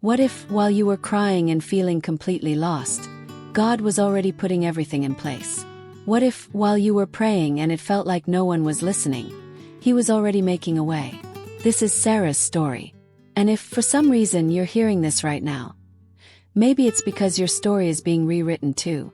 What if, while you were crying and feeling completely lost, God was already putting everything in place? What if, while you were praying and it felt like no one was listening, He was already making a way? This is Sarah's story. And if, for some reason, you're hearing this right now, maybe it's because your story is being rewritten too.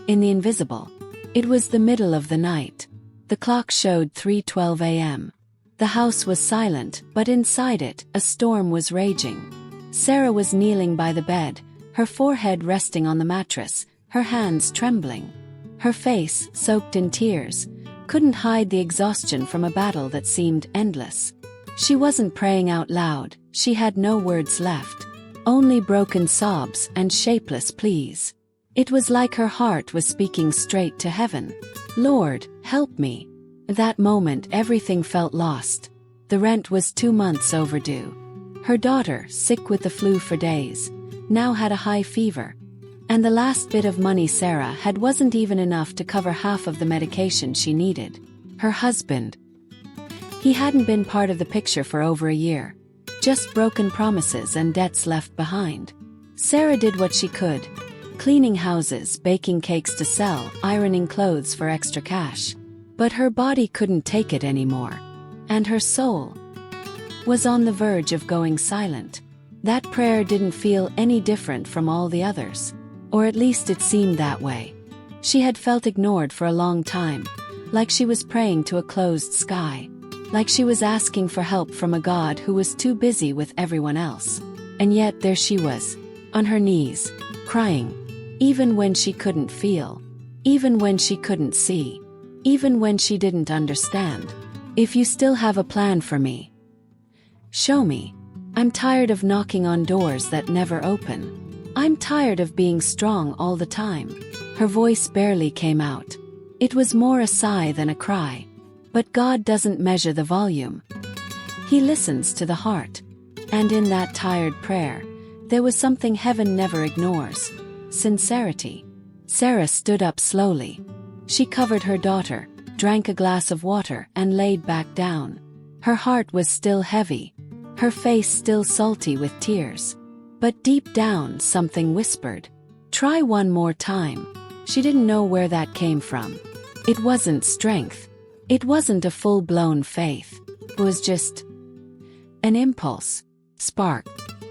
In the invisible. It was the middle of the night. The clock showed 3:12 a.m. The house was silent, but inside it, a storm was raging. Sarah was kneeling by the bed, her forehead resting on the mattress, her hands trembling. Her face, soaked in tears, couldn't hide the exhaustion from a battle that seemed endless. She wasn't praying out loud, she had no words left. Only broken sobs and shapeless pleas. It was like her heart was speaking straight to heaven. Lord, help me. At that moment everything felt lost. The rent was 2 months overdue. Her daughter, sick with the flu for days, now had a high fever. And the last bit of money Sarah had wasn't even enough to cover half of the medication she needed. Her husband. He hadn't been part of the picture for over a year. Just broken promises and debts left behind. Sarah did what she could. Cleaning houses, baking cakes to sell, ironing clothes for extra cash. But her body couldn't take it anymore. And her soul was on the verge of going silent. That prayer didn't feel any different from all the others. Or at least it seemed that way. She had felt ignored for a long time, like she was praying to a closed sky. Like she was asking for help from a God who was too busy with everyone else. And yet there she was, on her knees, crying. Even when she couldn't feel. Even when she couldn't see. Even when she didn't understand. If you still have a plan for me, show me. I'm tired of knocking on doors that never open. I'm tired of being strong all the time. Her voice barely came out. It was more a sigh than a cry. But God doesn't measure the volume. He listens to the heart. And in that tired prayer, there was something heaven never ignores. Sincerity. Sarah stood up slowly. She covered her daughter, drank a glass of water and laid back down. Her heart was still heavy. Her face still salty with tears. But deep down something whispered. Try one more time. She didn't know where that came from. It wasn't strength. It wasn't a full-blown faith. It was just an impulse. Spark.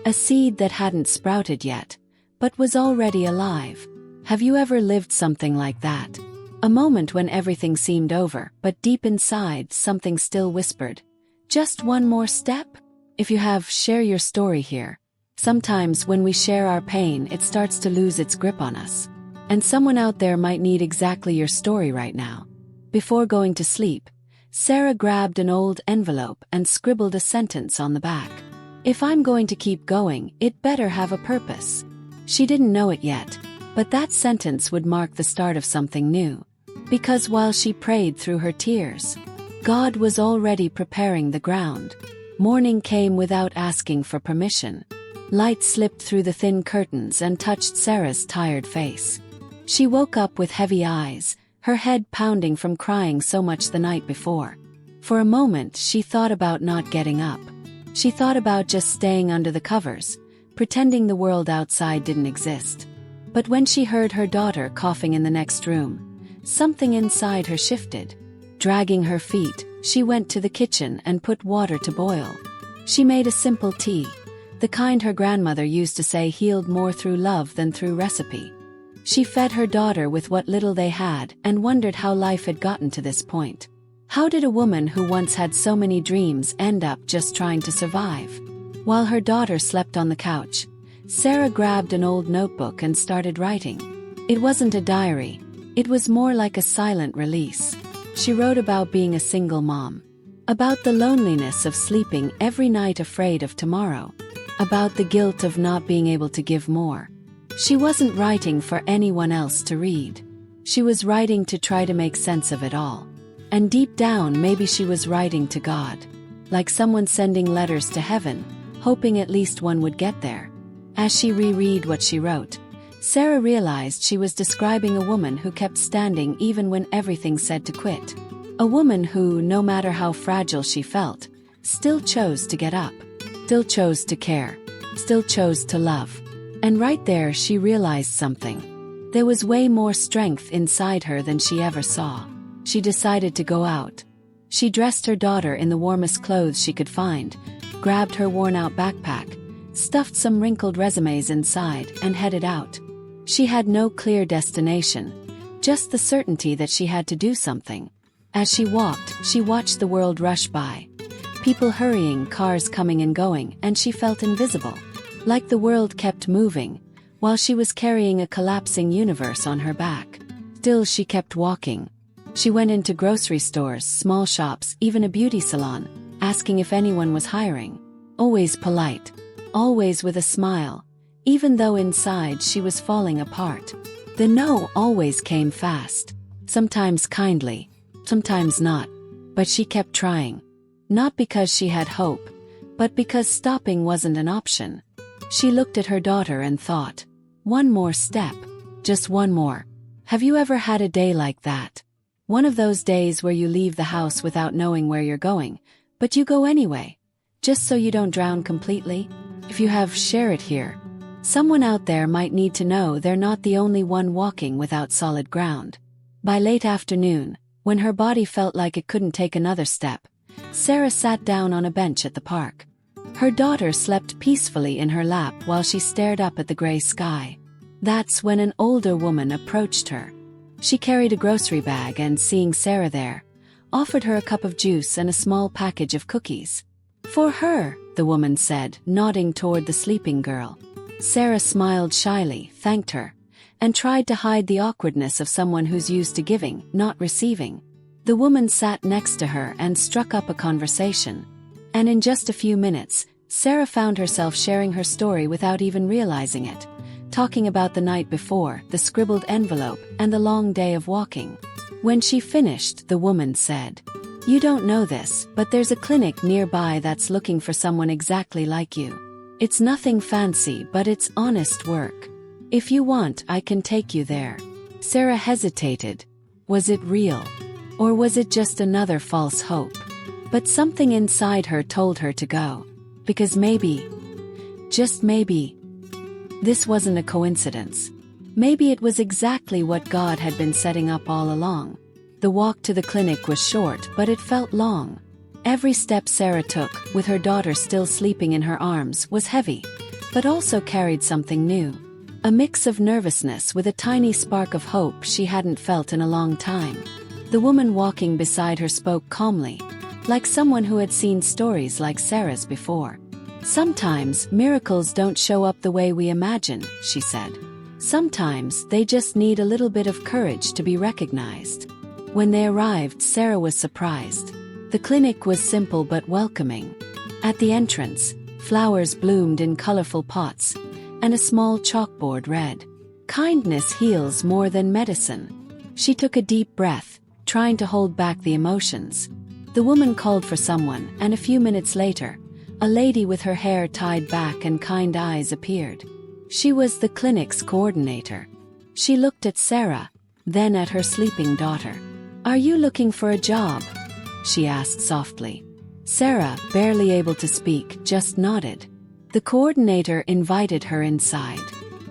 A seed that hadn't sprouted yet, but was already alive. Have you ever lived something like that? A moment when everything seemed over, but deep inside something still whispered. Just one more step? If you have, share your story here. Sometimes when we share our pain, it starts to lose its grip on us. And someone out there might need exactly your story right now. Before going to sleep, Sarah grabbed an old envelope and scribbled a sentence on the back. If I'm going to keep going, it better have a purpose. She didn't know it yet, but that sentence would mark the start of something new. Because while she prayed through her tears, God was already preparing the ground. Morning came without asking for permission. Light slipped through the thin curtains and touched Sarah's tired face. She woke up with heavy eyes, her head pounding from crying so much the night before. For a moment she thought about not getting up. She thought about just staying under the covers, pretending the world outside didn't exist. But when she heard her daughter coughing in the next room, something inside her shifted. Dragging her feet, she went to the kitchen and put water to boil. She made a simple tea, the kind her grandmother used to say healed more through love than through recipe. She fed her daughter with what little they had and wondered how life had gotten to this point. How did a woman who once had so many dreams end up just trying to survive? While her daughter slept on the couch, Sarah grabbed an old notebook and started writing. It wasn't a diary. It was more like a silent release. She wrote about being a single mom, about the loneliness of sleeping every night afraid of tomorrow, about the guilt of not being able to give more. She wasn't writing for anyone else to read. She was writing to try to make sense of it all. And deep down maybe she was writing to God, like someone sending letters to heaven, hoping at least one would get there. As she reread what she wrote, Sarah realized she was describing a woman who kept standing even when everything said to quit. A woman who, no matter how fragile she felt, still chose to get up, still chose to care. still chose to love. And right there she realized something. There was way more strength inside her than she ever saw. She decided to go out. She dressed her daughter in the warmest clothes she could find, grabbed her worn-out backpack, stuffed some wrinkled resumes inside, and headed out. She had no clear destination, just the certainty that she had to do something. As she walked, she watched the world rush by. People hurrying, cars coming and going, and she felt invisible. Like the world kept moving, while she was carrying a collapsing universe on her back. Still she kept walking. She went into grocery stores, small shops, even a beauty salon, asking if anyone was hiring. Always polite. Always with a smile, even though inside she was falling apart. The no always came fast. Sometimes kindly, sometimes not. But she kept trying. Not because she had hope, but because stopping wasn't an option. She looked at her daughter and thought, one more step. Just one more. Have you ever had a day like that? One of those days where you leave the house without knowing where you're going, but you go anyway, just so you don't drown completely? If you have, share it here. Someone out there might need to know they're not the only one walking without solid ground. By late afternoon, when her body felt like it couldn't take another step, Sarah sat down on a bench at the park. Her daughter slept peacefully in her lap while she stared up at the gray sky. That's when an older woman approached her. She carried a grocery bag and, seeing Sarah there, offered her a cup of juice and a small package of cookies. For her, the woman said, nodding toward the sleeping girl. Sarah smiled shyly, thanked her, and tried to hide the awkwardness of someone who's used to giving, not receiving. The woman sat next to her and struck up a conversation. And in just a few minutes, Sarah found herself sharing her story without even realizing it, talking about the night before, the scribbled envelope, and the long day of walking. When she finished, the woman said, "You don't know this, but there's a clinic nearby that's looking for someone exactly like you. It's nothing fancy, but it's honest work. If you want, I can take you there." Sarah hesitated. Was it real? Or was it just another false hope? But something inside her told her to go. Because maybe, just maybe, this wasn't a coincidence. Maybe it was exactly what God had been setting up all along. The walk to the clinic was short, but it felt long. Every step Sarah took, with her daughter still sleeping in her arms, was heavy, but also carried something new. A mix of nervousness with a tiny spark of hope she hadn't felt in a long time. The woman walking beside her spoke calmly, like someone who had seen stories like Sarah's before. "Sometimes miracles don't show up the way we imagine," she said. "Sometimes they just need a little bit of courage to be recognized." When they arrived, Sarah was surprised. The clinic was simple but welcoming. At the entrance, flowers bloomed in colorful pots, and a small chalkboard read, "Kindness heals more than medicine." She took a deep breath, trying to hold back the emotions. The woman called for someone, and a few minutes later, a lady with her hair tied back and kind eyes appeared. She was the clinic's coordinator. She looked at Sarah, then at her sleeping daughter. "Are you looking for a job?" she asked softly. Sarah, barely able to speak, just nodded. The coordinator invited her inside.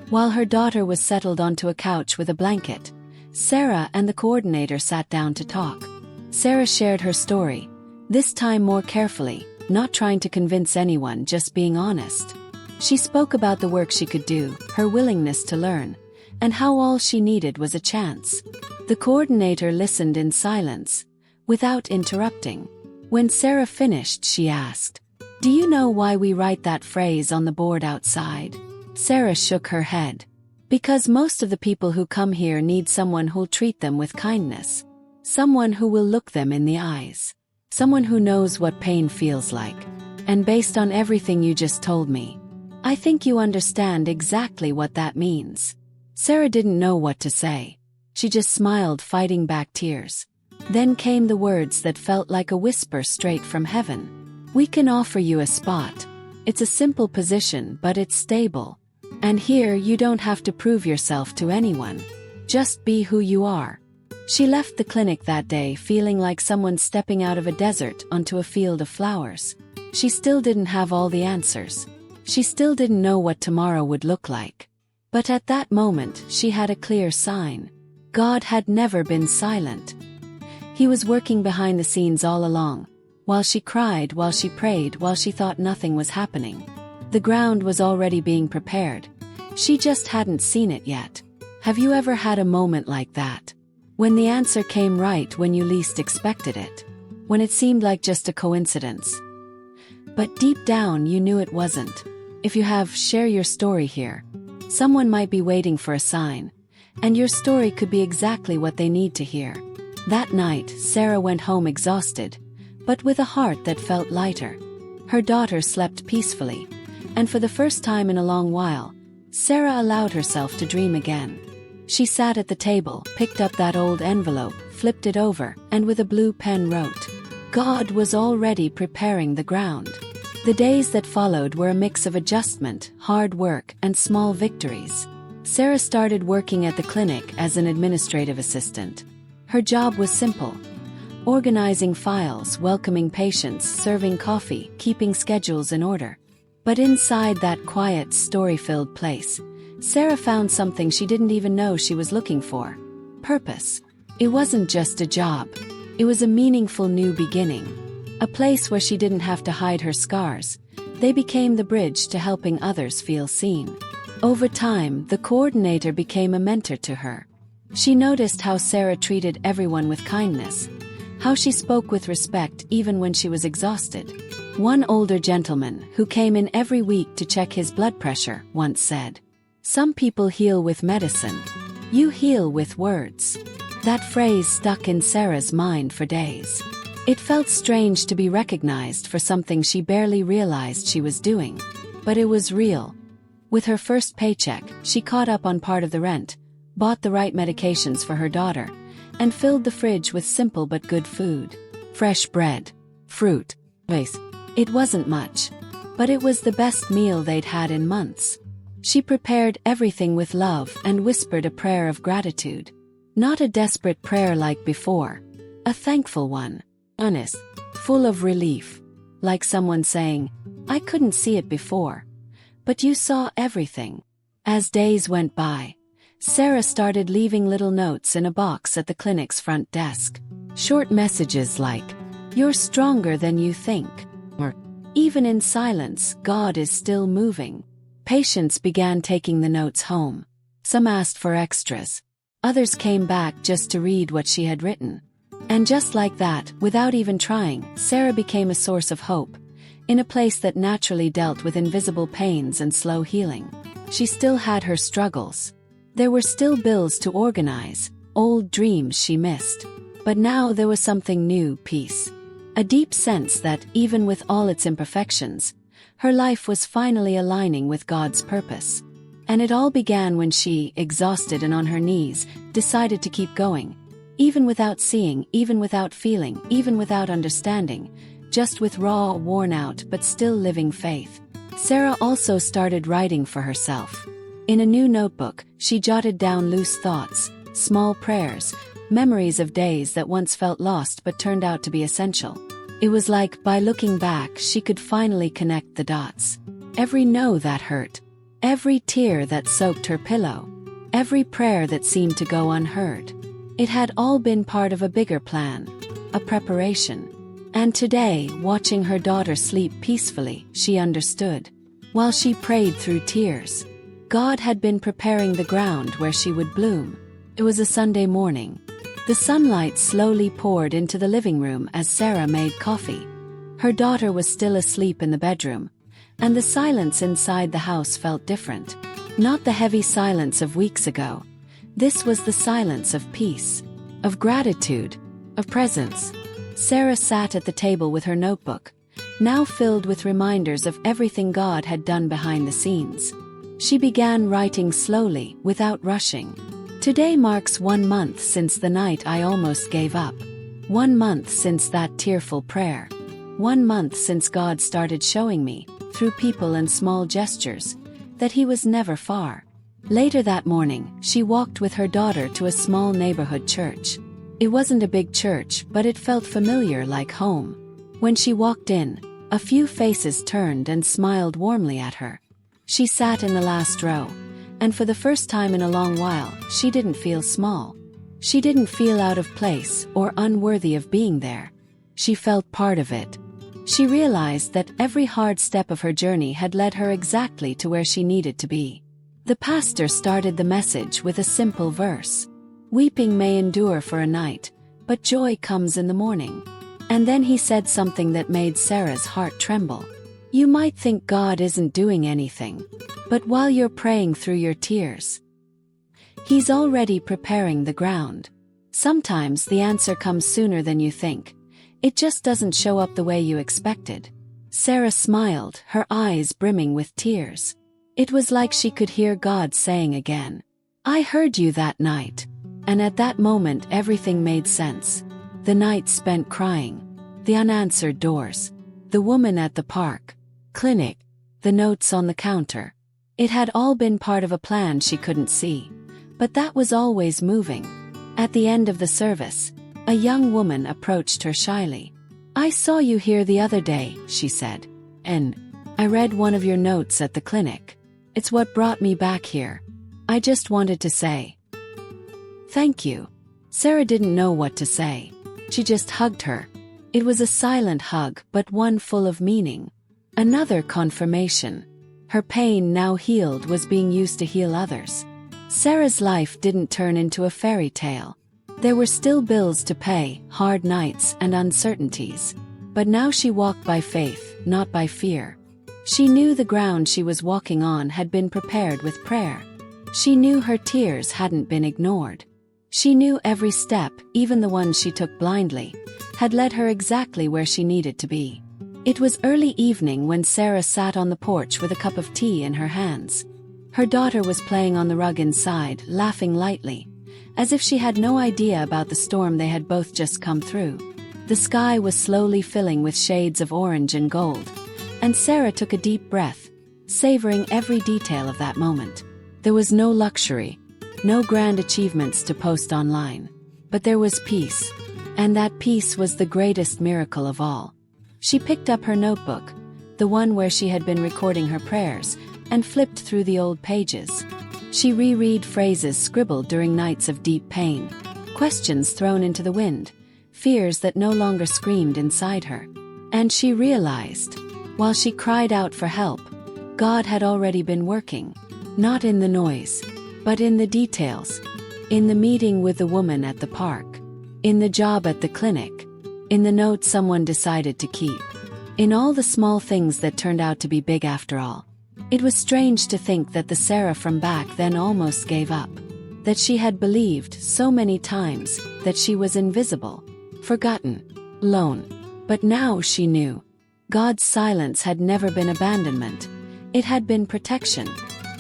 While her daughter was settled onto a couch with a blanket, Sarah and the coordinator sat down to talk. Sarah shared her story, this time more carefully, not trying to convince anyone, just being honest. She spoke about the work she could do, her willingness to learn, and how all she needed was a chance. The coordinator listened in silence, without interrupting. When Sarah finished, she asked, "Do you know why we write that phrase on the board outside?" Sarah shook her head. "Because most of the people who come here need someone who'll treat them with kindness. Someone who will look them in the eyes. Someone who knows what pain feels like. And based on everything you just told me, I think you understand exactly what that means." Sarah didn't know what to say. She just smiled, fighting back tears. Then came the words that felt like a whisper straight from heaven. "We can offer you a spot. It's a simple position, but it's stable. And here you don't have to prove yourself to anyone. Just be who you are." She left the clinic that day feeling like someone stepping out of a desert onto a field of flowers. She still didn't have all the answers. She still didn't know what tomorrow would look like. But at that moment, she had a clear sign. God had never been silent. He was working behind the scenes all along, while she cried, while she prayed, while she thought nothing was happening. The ground was already being prepared. She just hadn't seen it yet. Have you ever had a moment like that? When the answer came right when you least expected it? When it seemed like just a coincidence? But deep down you knew it wasn't. If you have, share your story here. Someone might be waiting for a sign, and your story could be exactly what they need to hear. That night, Sarah went home exhausted, but with a heart that felt lighter. Her daughter slept peacefully, and for the first time in a long while, Sarah allowed herself to dream again. She sat at the table, picked up that old envelope, flipped it over, and with a blue pen wrote, "God was already preparing the ground." The days that followed were a mix of adjustment, hard work, and small victories. Sarah started working at the clinic as an administrative assistant. Her job was simple: organizing files, welcoming patients, serving coffee, keeping schedules in order. But inside that quiet, story-filled place, Sarah found something she didn't even know she was looking for: purpose. It wasn't just a job. It was a meaningful new beginning. A place where she didn't have to hide her scars. They became the bridge to helping others feel seen. Over time, the coordinator became a mentor to her. She noticed how Sarah treated everyone with kindness, how she spoke with respect even when she was exhausted. One older gentleman, who came in every week to check his blood pressure, once said, "Some people heal with medicine. You heal with words." That phrase stuck in Sarah's mind for days. It felt strange to be recognized for something she barely realized she was doing. But it was real. With her first paycheck, she caught up on part of the rent, bought the right medications for her daughter, and filled the fridge with simple but good food. Fresh bread, fruit, rice. It wasn't much, but it was the best meal they'd had in months. She prepared everything with love and whispered a prayer of gratitude. Not a desperate prayer like before, a thankful one, honest, full of relief, like someone saying, "I couldn't see it before, but you saw everything." As days went by, Sarah started leaving little notes in a box at the clinic's front desk. Short messages like, "You're stronger than you think," or, "Even in silence, God is still moving." Patients began taking the notes home. Some asked for extras. Others came back just to read what she had written. And just like that, without even trying, Sarah became a source of hope, in a place that naturally dealt with invisible pains and slow healing. She still had her struggles. There were still bills to organize, old dreams she missed. But now there was something new: peace. A deep sense that, even with all its imperfections, her life was finally aligning with God's purpose. And it all began when she, exhausted and on her knees, decided to keep going. Even without seeing, even without feeling, even without understanding, just with raw, worn-out but still living faith. Sarah also started writing for herself. In a new notebook, she jotted down loose thoughts, small prayers, memories of days that once felt lost but turned out to be essential. It was like, by looking back, she could finally connect the dots. Every no that hurt, every tear that soaked her pillow, every prayer that seemed to go unheard. It had all been part of a bigger plan, a preparation. And today, watching her daughter sleep peacefully, she understood. While she prayed through tears, God had been preparing the ground where she would bloom. It was a Sunday morning. The sunlight slowly poured into the living room as Sarah made coffee. Her daughter was still asleep in the bedroom, and the silence inside the house felt different. Not the heavy silence of weeks ago. This was the silence of peace, of gratitude, of presence. Sarah sat at the table with her notebook, now filled with reminders of everything God had done behind the scenes. She began writing slowly, without rushing. Today marks 1 month since the night I almost gave up. 1 month since that tearful prayer. 1 month since God started showing me, through people and small gestures, that He was never far. Later that morning, she walked with her daughter to a small neighborhood church. It wasn't a big church, but it felt familiar, like home. When she walked in, A few faces turned and smiled warmly at her. She sat in the last row, and for the first time in a long while, she didn't feel small. She didn't feel out of place or unworthy of being there. She felt part of it. She realized that every hard step of her journey had led her exactly to where she needed to be. The pastor started the message with a simple verse. Weeping may endure for a night, but joy comes in the morning. And then he said something that made Sarah's heart tremble. You might think God isn't doing anything, but while you're praying through your tears, He's already preparing the ground. Sometimes the answer comes sooner than you think. It just doesn't show up the way you expected. Sarah smiled, her eyes brimming with tears. It was like she could hear God saying again, I heard you that night. And at that moment everything made sense. The night spent crying, the unanswered doors, the woman at the park, clinic, the notes on the counter. It had all been part of a plan she couldn't see. But that was always moving. At the end of the service, a young woman approached her shyly. I saw you here the other day, she said. And I read one of your notes at the clinic. It's what brought me back here. I just wanted to say thank you. Sarah didn't know what to say. She just hugged her. It was a silent hug, but one full of meaning. Another confirmation. Her pain, now healed, was being used to heal others. Sarah's life didn't turn into a fairy tale. There were still bills to pay, hard nights, and uncertainties. But now she walked by faith, not by fear. She knew the ground she was walking on had been prepared with prayer. She knew her tears hadn't been ignored. She knew every step, even the ones she took blindly, had led her exactly where she needed to be. It was early evening when Sarah sat on the porch with a cup of tea in her hands. Her daughter was playing on the rug inside, laughing lightly, as if she had no idea about the storm they had both just come through. The sky was slowly filling with shades of orange and gold, and Sarah took a deep breath, savoring every detail of that moment. There was no luxury, no grand achievements to post online, but there was peace, and that peace was the greatest miracle of all. She picked up her notebook, the one where she had been recording her prayers, and flipped through the old pages. She reread phrases scribbled during nights of deep pain, questions thrown into the wind, fears that no longer screamed inside her. And she realized, while she cried out for help, God had already been working, not in the noise, but in the details, in the meeting with the woman at the park, in the job at the clinic, in the note someone decided to keep, in all the small things that turned out to be big after all. It was strange to think that the Sarah from back then almost gave up, that she had believed so many times that she was invisible, forgotten, alone. But now she knew. God's silence had never been abandonment. It had been protection.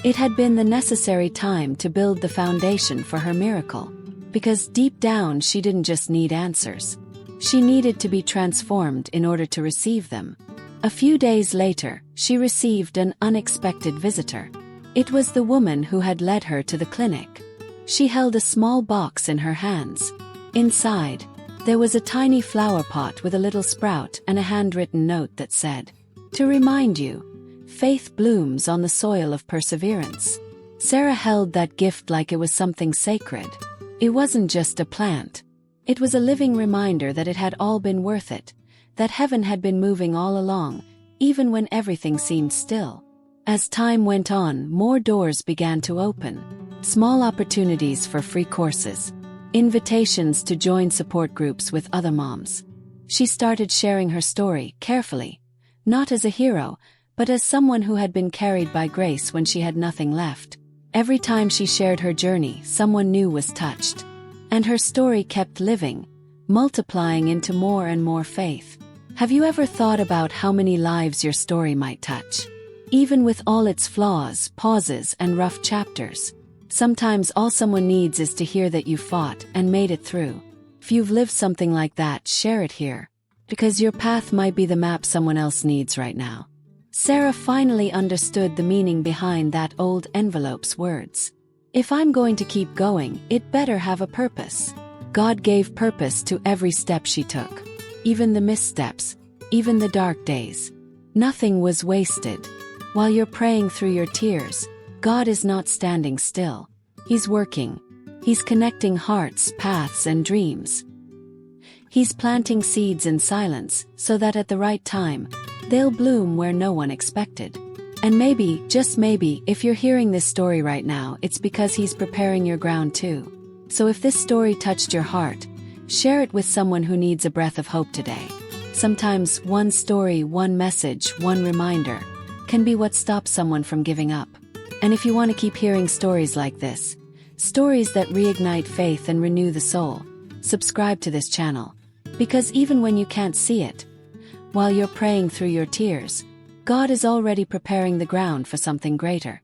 It had been the necessary time to build the foundation for her miracle. Because deep down she didn't just need answers. She needed to be transformed in order to receive them. A few days later, she received an unexpected visitor. It was the woman who had led her to the clinic. She held a small box in her hands. Inside, there was a tiny flower pot with a little sprout and a handwritten note that said, "To remind you, faith blooms on the soil of perseverance." Sarah held that gift like it was something sacred. It wasn't just a plant. It was a living reminder that it had all been worth it, that heaven had been moving all along, even when everything seemed still. As time went on, more doors began to open. Small opportunities for free courses, invitations to join support groups with other moms. She started sharing her story carefully, not as a hero, but as someone who had been carried by grace when she had nothing left. Every time she shared her journey, someone new was touched. And her story kept living, multiplying into more and more faith. Have you ever thought about how many lives your story might touch? Even with all its flaws, pauses, and rough chapters. Sometimes all someone needs is to hear that you fought and made it through. If you've lived something like that, share it here. Because your path might be the map someone else needs right now. Sarah finally understood the meaning behind that old envelope's words. If I'm going to keep going, it better have a purpose. God gave purpose to every step she took. Even the missteps, even the dark days. Nothing was wasted. While you're praying through your tears, God is not standing still. He's working. He's connecting hearts, paths, and dreams. He's planting seeds in silence so that at the right time, they'll bloom where no one expected. And maybe, just maybe, if you're hearing this story right now, it's because He's preparing your ground too. So if this story touched your heart, share it with someone who needs a breath of hope today. Sometimes one story, one message, one reminder can be what stops someone from giving up. And if you want to keep hearing stories like this, stories that reignite faith and renew the soul, subscribe to this channel. Because even when you can't see it, while you're praying through your tears, God is already preparing the ground for something greater.